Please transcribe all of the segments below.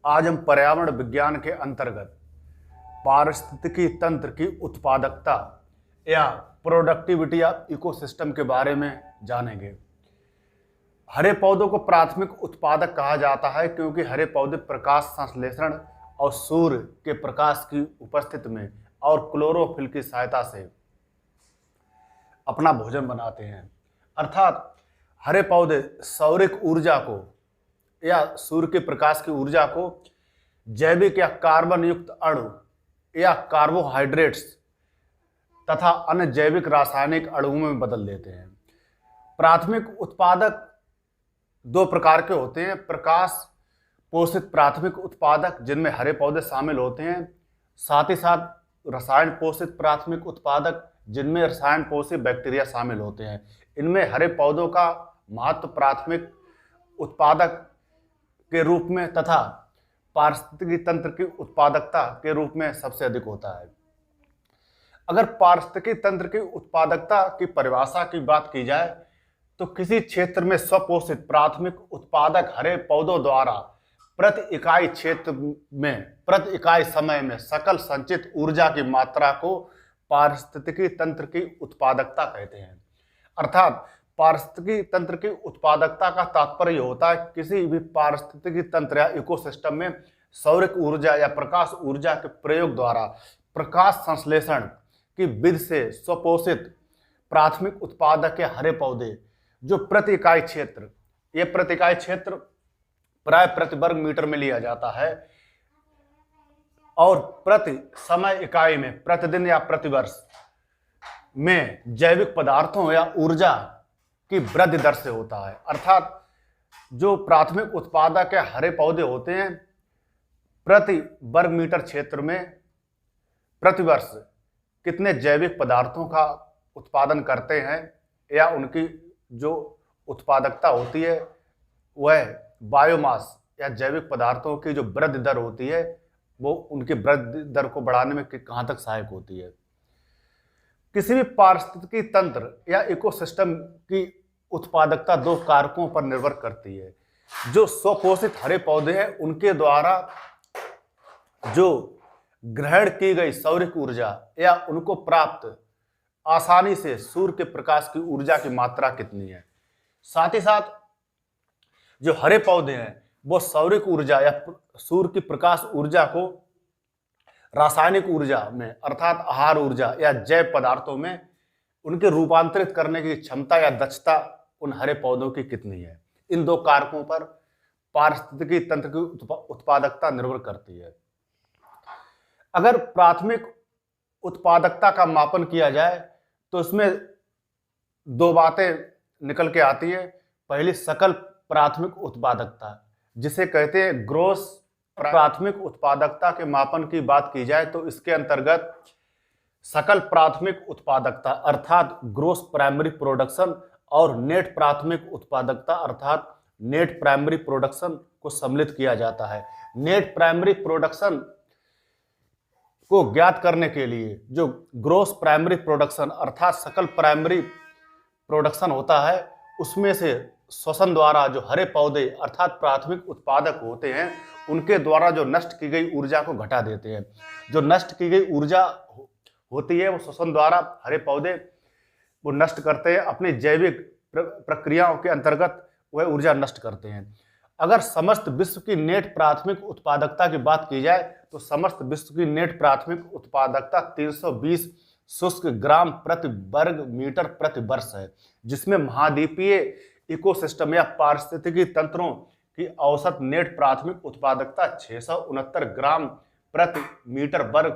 आज हम पर्यावरण विज्ञान के अंतर्गत पारिस्थितिकी तंत्र की उत्पादकता या प्रोडक्टिविटी ऑफ इकोसिस्टम के बारे में जानेंगे। हरे पौधों को प्राथमिक उत्पादक कहा जाता है क्योंकि हरे पौधे प्रकाश संश्लेषण और सूर्य के प्रकाश की उपस्थिति में और क्लोरोफिल की सहायता से अपना भोजन बनाते हैं। अर्थात हरे पौधे सौरिक ऊर्जा को या सूर्य के प्रकाश की ऊर्जा को जैविक या कार्बन युक्त अणु या कार्बोहाइड्रेट्स तथा अन्य जैविक रासायनिक अणुओं में बदल देते हैं। प्राथमिक उत्पादक दो प्रकार के होते हैं। प्रकाश पोषित प्राथमिक उत्पादक जिनमें हरे पौधे शामिल होते हैं, साथ ही साथ रसायन पोषित प्राथमिक उत्पादक जिनमें रसायन पोषित बैक्टीरिया शामिल होते हैं। इनमें हरे पौधों का महत्व प्राथमिक उत्पादक के रूप में तथा पारिस्थितिकी तंत्र की उत्पादकता के रूप में सबसे अधिक होता है। अगर पारिस्थितिकी तंत्र की उत्पादकता की परिभाषा की बात की जाए तो किसी क्षेत्र में स्वपोषित प्राथमिक उत्पादक हरे पौधों द्वारा प्रति इकाई क्षेत्र में प्रति इकाई समय में सकल संचित ऊर्जा की मात्रा को पारिस्थितिकी तंत्र की उत्पादकता कहते हैं। अर्थात पारिस्थितिकी तंत्र की उत्पादकता का तात्पर्य होता है किसी भी पारिस्थितिकी तंत्र या इकोसिस्टम में सौरिक ऊर्जा या प्रकाश ऊर्जा के प्रयोग द्वारा प्रकाश संश्लेषण की विधि से स्वपोषित प्राथमिक उत्पादक या हरे पौधे जो प्रति इकाई क्षेत्र, ये प्रति इकाई क्षेत्र प्राय प्रति वर्ग मीटर में लिया जाता है और प्रति समय इकाई में प्रतिदिन या प्रतिवर्ष में जैविक पदार्थों या ऊर्जा की वृद्धि दर से होता है। अर्थात जो प्राथमिक उत्पादक या हरे पौधे होते हैं प्रति वर्ग मीटर क्षेत्र में प्रतिवर्ष कितने जैविक पदार्थों का उत्पादन करते हैं या उनकी जो उत्पादकता होती है वह बायोमास या जैविक पदार्थों की जो वृद्धि दर होती है वो उनकी वृद्धि दर को बढ़ाने में कहाँ तक सहायक होती है। किसी भी पारिस्थितिकी तंत्र या इकोसिस्टम की उत्पादकता दो कारकों पर निर्भर करती है। जो स्वपोषित हरे पौधे हैं उनके द्वारा जो ग्रहण की गई सौरिक ऊर्जा या उनको प्राप्त आसानी से सूर्य के प्रकाश की ऊर्जा की मात्रा कितनी है। साथ ही साथ जो हरे पौधे हैं वो सौरिक ऊर्जा या सूर्य की प्रकाश ऊर्जा को रासायनिक ऊर्जा में अर्थात आहार ऊर्जा या जैव पदार्थों में उनके रूपांतरित करने की क्षमता या दक्षता उन हरे पौधों की कितनी है। इन दो कारकों पर पारिस्थितिकी तंत्र की उत्पादकता निर्भर करती है। अगर प्राथमिक उत्पादकता का मापन किया जाए तो इसमें दो बातें निकल के आती है। पहली सकल प्राथमिक उत्पादकता जिसे कहते हैं ग्रोस। प्राथमिक उत्पादकता के मापन की बात की जाए तो इसके अंतर्गत सकल प्राथमिक उत्पादकता अर्थात ग्रोस प्राइमरी प्रोडक्शन और नेट प्राथमिक उत्पादकता अर्थात नेट प्राइमरी प्रोडक्शन को सम्मिलित किया जाता है। नेट प्राइमरी प्रोडक्शन को ज्ञात करने के लिए जो ग्रोस प्राइमरी प्रोडक्शन अर्थात सकल प्राइमरी प्रोडक्शन होता है उसमें से श्वसन द्वारा जो हरे पौधे अर्थात प्राथमिक उत्पादक होते हैं उनके द्वारा जो नष्ट की गई ऊर्जा को घटा देते हैं। जो नष्ट की गई ऊर्जा होती है वो श्वसन द्वारा हरे पौधे वो नष्ट करते हैं, अपनी जैविक प्रक्रियाओं के अंतर्गत वह ऊर्जा नष्ट करते हैं। अगर समस्त विश्व की नेट प्राथमिक उत्पादकता की बात की जाए तो समस्त विश्व की नेट प्राथमिक उत्पादकता 320 शुष्क ग्राम प्रति वर्ग मीटर प्रति वर्ष है, जिसमें महाद्वीपीय इकोसिस्टम या पारिस्थितिकी तंत्रों की औसत नेट प्राथमिक उत्पादकता 669 ग्राम प्रति मीटर वर्ग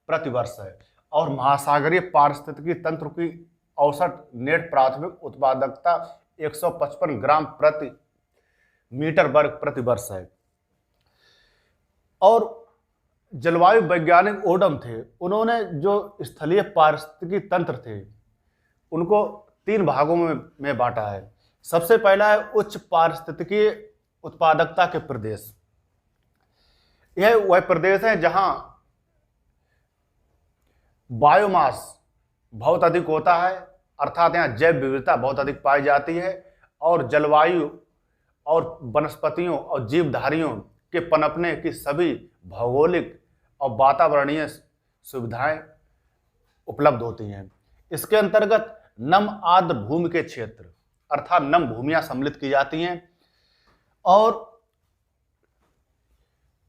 प्रति वर्ष है और महासागरीय पारिस्थितिकी तंत्र की औसत नेट प्राथमिक उत्पादकता 155 ग्राम प्रति मीटर वर्ग प्रति वर्ष है। और जलवायु वैज्ञानिक ओडम थे, उन्होंने जो स्थलीय पारिस्थितिकी तंत्र थे उनको 3 भागों में बांटा है। सबसे पहला है उच्च पारिस्थितिकी उत्पादकता के प्रदेश। यह वह प्रदेश है जहां बायोमास बहुत अधिक होता है अर्थात यहाँ जैव विविधता बहुत अधिक पाई जाती है और जलवायु और वनस्पतियों और जीवधारियों के पनपने की सभी भौगोलिक और वातावरणीय सुविधाएं उपलब्ध होती हैं। इसके अंतर्गत नम आर्द्र भूमि के क्षेत्र अर्थात नम भूमियां सम्मिलित की जाती हैं और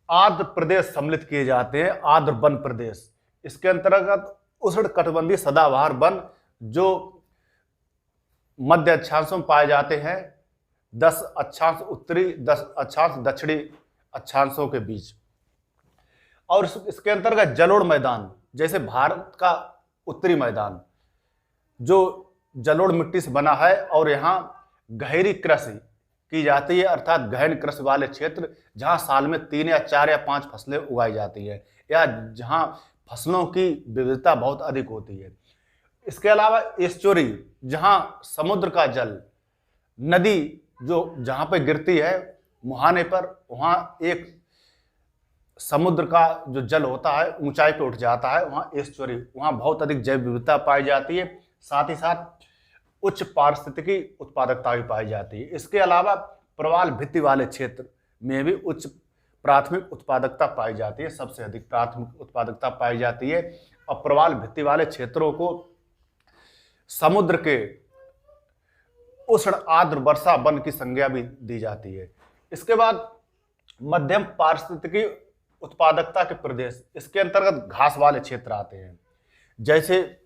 आर्द्र प्रदेश सम्मिलित किए जाते हैं, आर्द्र वन प्रदेश। इसके अंतर्गत उष्णकटिबंधीय सदाबहार वन जो मध्य अक्षांशों में पाए जाते हैं, 10 अक्षांश उत्तरी, 10 अक्षांश दक्षिणी अक्षांशों के बीच। और इसके अंतर्गत जलोढ़ मैदान, जैसे भारत का उत्तरी मैदान जो जलोढ़ मिट्टी से बना है और यहाँ गहरी कृषि की जाती है, अर्थात गहन कृषि वाले क्षेत्र जहाँ साल में 3 या 4 या 5 फसलें उगाई जाती है या जहाँ फसलों की विविधता बहुत अधिक होती है। इसके अलावा एस्चुरी, जहाँ समुद्र का जल नदी जो जहाँ पे गिरती है मुहाने पर, वहाँ एक समुद्र का जो जल होता है ऊंचाई पे उठ जाता है, वहाँ एस्चुरी, वहाँ बहुत अधिक जैव विविधता पाई जाती है, साथ ही साथ उच्च पारिस्थितिकी उत्पादकता भी पाई जाती है। इसके अलावा प्रवाल भित्ति वाले क्षेत्र में भी उच्च प्राथमिक उत्पादकता पाई जाती है, सबसे अधिक प्राथमिक उत्पादकता पाई जाती है। और प्रवाल भित्ति वाले क्षेत्रों को समुद्र के उष्ण आर्द्र वर्षा वन की संज्ञा भी दी जाती है। इसके बाद मध्यम पारिस्थितिकी उत्पादकता के प्रदेश, इसके अंतर्गत घास वाले क्षेत्र आते हैं, जैसे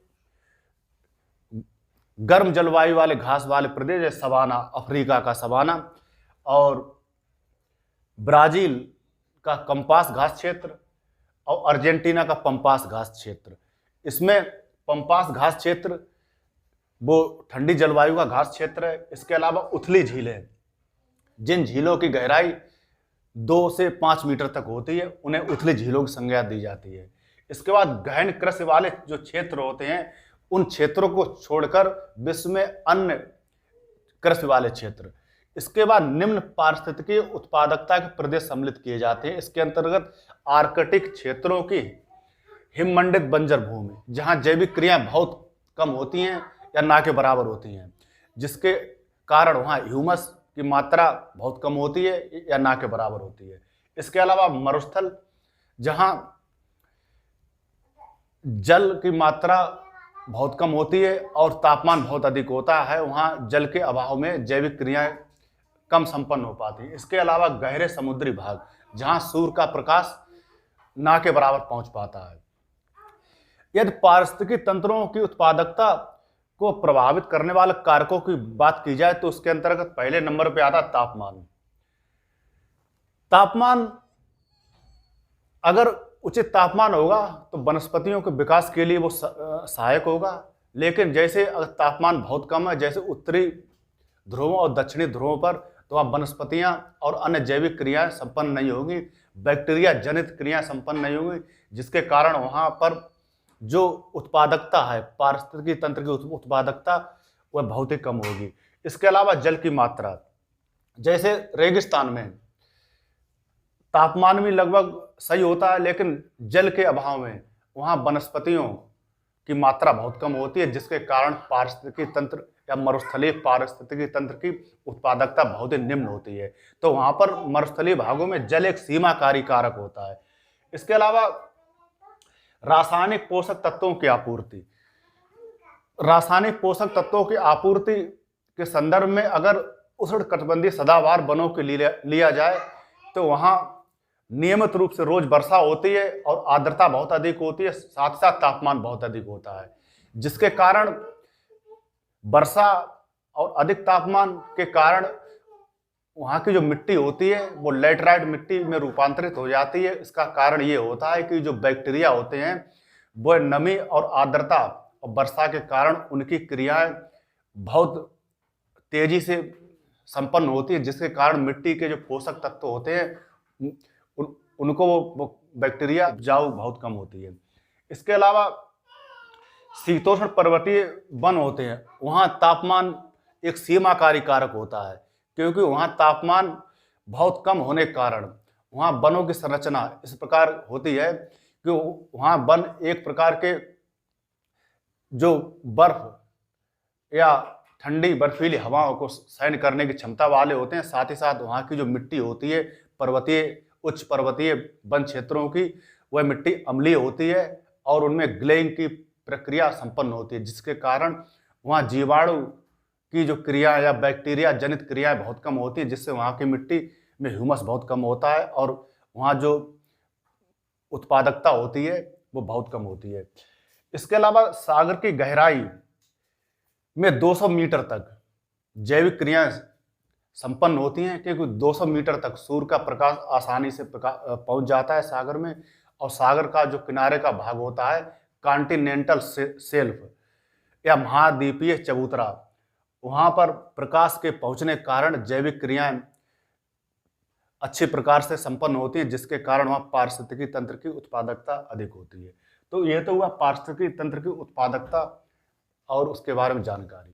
गर्म जलवायु वाले घास वाले प्रदेश जैसे सवाना, अफ्रीका का सवाना और ब्राजील का कंपास घास क्षेत्र और अर्जेंटीना का पंपास घास क्षेत्र। इसमें पंपास घास क्षेत्र वो ठंडी जलवायु का घास क्षेत्र है। इसके अलावा उथली झीलें, जिन झीलों की गहराई 2 से 5 मीटर तक होती है, उन्हें उथली झीलों की संज्ञा दी जाती है। इसके बाद गहन कृषि वाले जो क्षेत्र होते हैं, उन क्षेत्रों को छोड़कर विश्व में अन्य कृषि वाले क्षेत्र। इसके बाद निम्न पारिस्थितिकी उत्पादकता के प्रदेश सम्मिलित किए जाते हैं। इसके अंतर्गत आर्कटिक क्षेत्रों की हिममंडित बंजर भूमि, जहां जैविक क्रियाएं बहुत कम होती हैं या ना के बराबर होती हैं, जिसके कारण वहां ह्यूमस की मात्रा बहुत कम होती है या ना के बराबर होती है। इसके अलावा मरुस्थल, जहां जल की मात्रा बहुत कम होती है और तापमान बहुत अधिक होता है, वहां जल के अभाव में जैविक क्रियाएं कम संपन्न हो पाती है। इसके अलावा गहरे समुद्री भाग, जहां सूर्य का प्रकाश ना के बराबर पहुंच पाता है। यदि पारिस्थितिकी तंत्रों की उत्पादकता को प्रभावित करने वाले कारकों की बात की जाए तो उसके अंतर्गत पहले नंबर पे आता तापमान। तापमान, अगर उचित तापमान होगा तो वनस्पतियों के विकास के लिए वो सहायक होगा, लेकिन जैसे अगर तापमान बहुत कम है, जैसे उत्तरी ध्रुवों और दक्षिणी ध्रुवों पर, तो वहाँ वनस्पतियां और अन्य जैविक क्रियाएं संपन्न नहीं होंगी, बैक्टीरिया जनित क्रियाएं संपन्न नहीं होंगी, जिसके कारण वहाँ पर जो उत्पादकता है, पारिस्थितिकी तंत्र की उत्पादकता, वह बहुत ही कम होगी। इसके अलावा जल की मात्रा, जैसे रेगिस्तान में तापमान भी लगभग सही होता है, लेकिन जल के अभाव में वहाँ वनस्पतियों की मात्रा बहुत कम होती है, जिसके कारण पारिस्थितिकी तंत्र या मरुस्थलीय पारिस्थितिकी तंत्र की उत्पादकता बहुत ही निम्न होती है। तो वहाँ पर मरुस्थलीय भागों में जल एक सीमाकारी कारक होता है। इसके अलावा रासायनिक पोषक तत्वों की आपूर्ति, रासायनिक पोषक तत्वों की आपूर्ति के संदर्भ में अगर उष्णकटिबंधीय सदाबहार वनों के लिए लिया जाए तो वहाँ नियमित रूप से रोज वर्षा होती है और आर्द्रता बहुत अधिक होती है, साथ साथ तापमान बहुत अधिक होता है, जिसके कारण वर्षा और अधिक तापमान के कारण वहाँ की जो मिट्टी होती है वो लैटराइट मिट्टी में रूपांतरित हो जाती है। इसका कारण ये होता है कि जो बैक्टीरिया होते हैं वो नमी और आर्द्रता और वर्षा के कारण उनकी क्रियाएं बहुत तेजी से संपन्न होती है, जिसके कारण मिट्टी के जो पोषक तत्व होते हैं उनको वो बैक्टीरिया उपजाऊ बहुत कम होती है। इसके अलावा शीतोष्ण पर्वतीय वन होते हैं, वहाँ तापमान एक सीमाकारी कारक होता है, क्योंकि वहाँ तापमान बहुत कम होने के कारण वहाँ वनों की संरचना इस प्रकार होती है कि वहाँ वन एक प्रकार के जो बर्फ या ठंडी बर्फीली हवाओं को सहन करने की क्षमता वाले होते हैं। साथ ही साथ वहाँ की जो मिट्टी होती है पर्वतीय उच्च पर्वतीय वन क्षेत्रों की वह मिट्टी अम्लीय होती है और उनमें ग्लेइंग की प्रक्रिया संपन्न होती है, जिसके कारण वहाँ जीवाणु की जो क्रिया या बैक्टीरिया जनित क्रियाएं बहुत कम होती है, जिससे वहाँ की मिट्टी में ह्यूमस बहुत कम होता है और वहाँ जो उत्पादकता होती है वो बहुत कम होती है। इसके अलावा सागर की गहराई में 200 मीटर तक जैविक क्रियाएं संपन्न होती हैं, क्योंकि 200 मीटर तक सूर्य का प्रकाश आसानी से पहुंच जाता है सागर में। और सागर का जो किनारे का भाग होता है कॉन्टिनेंटल शेल्फ या महाद्वीपीय चबूतरा, वहां पर प्रकाश के पहुंचने के कारण जैविक क्रियाएं अच्छे प्रकार से संपन्न होती है, जिसके कारण वहां पारिस्थितिकी तंत्र की उत्पादकता अधिक होती है। तो यह तो हुआ पारिस्थितिकी तंत्र की उत्पादकता और उसके बारे में जानकारी।